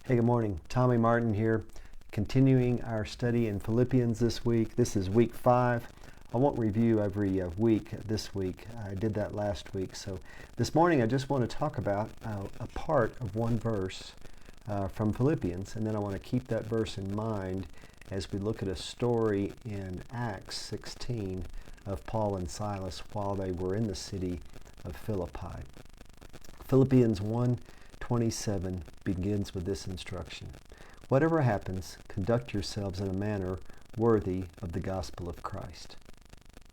Hey, good morning. Tommy Martin here, continuing our study in Philippians this week. This is week 5. I won't review every week this week. I did that last week. So this morning I just want to talk about a part of one verse from Philippians, and then I want to keep that verse in mind as we look at a story in Acts 16 of Paul and Silas while they were in the city of Philippi. Philippians 1:27 begins with this instruction. Whatever happens, conduct yourselves in a manner worthy of the gospel of Christ.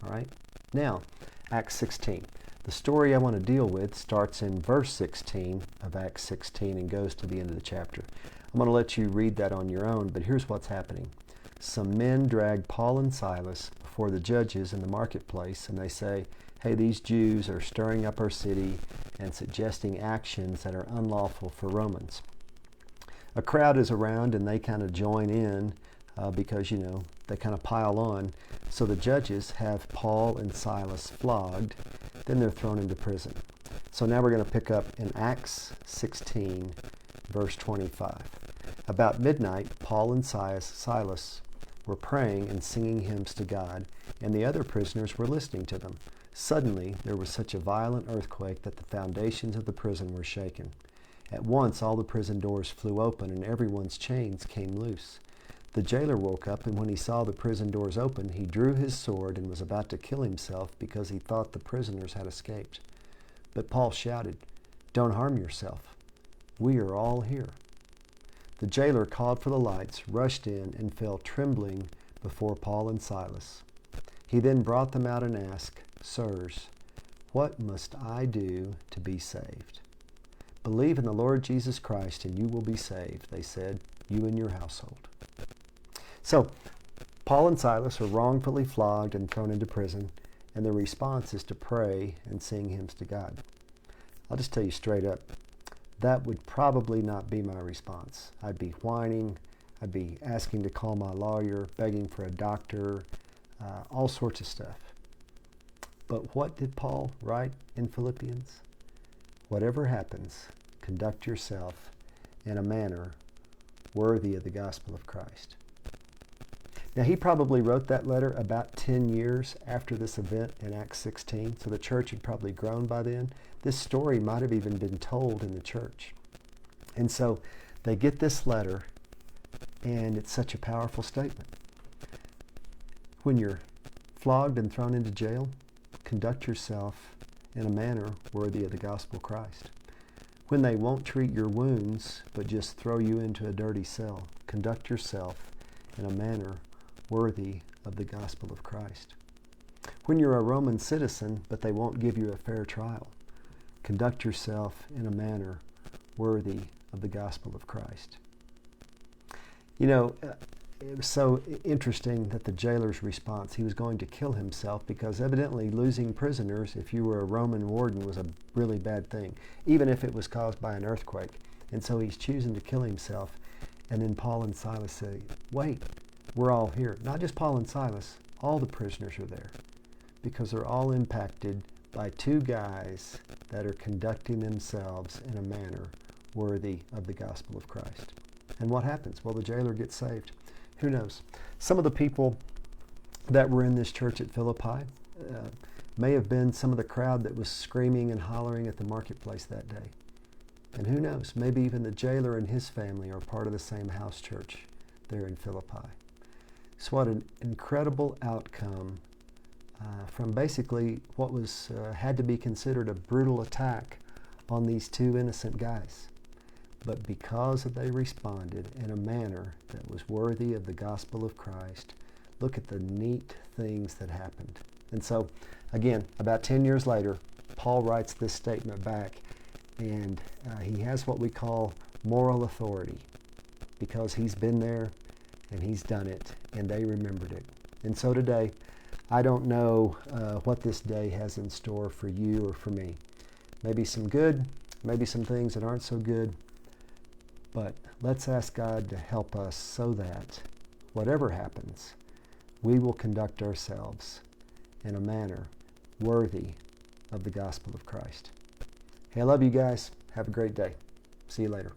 All right? Now, Acts 16. The story I want to deal with starts in verse 16 of Acts 16 and goes to the end of the chapter. I'm going to let you read that on your own, but here's what's happening. Some men drag Paul and Silas before the judges in the marketplace, and they say, hey, these Jews are stirring up our city and suggesting actions that are unlawful for Romans. A crowd is around and they kind of join in because, they kind of pile on. So the judges have Paul and Silas flogged, then they're thrown into prison. So now we're going to pick up in Acts 16, verse 25. About midnight, Paul and Silas were praying and singing hymns to God, and the other prisoners were listening to them. Suddenly, there was such a violent earthquake that the foundations of the prison were shaken. At once, all the prison doors flew open and everyone's chains came loose. The jailer woke up, and when he saw the prison doors open, he drew his sword and was about to kill himself because he thought the prisoners had escaped. But Paul shouted, "Don't harm yourself. We are all here." The jailer called for the lights, rushed in, and fell trembling before Paul and Silas. He then brought them out and asked, "Sirs, what must I do to be saved?" "Believe in the Lord Jesus Christ and you will be saved," they said, "you and your household." So, Paul and Silas are wrongfully flogged and thrown into prison, and their response is to pray and sing hymns to God. I'll just tell you straight up, that would probably not be my response. I'd be whining, I'd be asking to call my lawyer, begging for a doctor, all sorts of stuff. But what did Paul write in Philippians? Whatever happens, conduct yourself in a manner worthy of the gospel of Christ. Now, he probably wrote that letter about 10 years after this event in Acts 16, so the church had probably grown by then. This story might have even been told in the church. And so they get this letter, and it's such a powerful statement. When you're flogged and thrown into jail, conduct yourself in a manner worthy of the gospel of Christ. When they won't treat your wounds, but just throw you into a dirty cell, conduct yourself in a manner worthy of the gospel of Christ. When you're a Roman citizen, but they won't give you a fair trial, conduct yourself in a manner worthy of the gospel of Christ. It was so interesting that the jailer's response, he was going to kill himself because evidently losing prisoners, if you were a Roman warden, was a really bad thing, even if it was caused by an earthquake. And so he's choosing to kill himself. And then Paul and Silas say, wait, we're all here. Not just Paul and Silas, all the prisoners are there because they're all impacted by two guys that are conducting themselves in a manner worthy of the gospel of Christ. And what happens? Well, the jailer gets saved. Who knows? Some of the people that were in this church at Philippi may have been some of the crowd that was screaming and hollering at the marketplace that day. And who knows? Maybe even the jailer and his family are part of the same house church there in Philippi. So what an incredible outcome from basically what was had to be considered a brutal attack on these two innocent guys. But because they responded in a manner that was worthy of the gospel of Christ, look at the neat things that happened. And so, again, about 10 years later, Paul writes this statement back, and he has what we call moral authority because he's been there and he's done it, and they remembered it. And so today, I don't know what this day has in store for you or for me. Maybe some good, maybe some things that aren't so good. But let's ask God to help us so that whatever happens, we will conduct ourselves in a manner worthy of the gospel of Christ. Hey, I love you guys. Have a great day. See you later.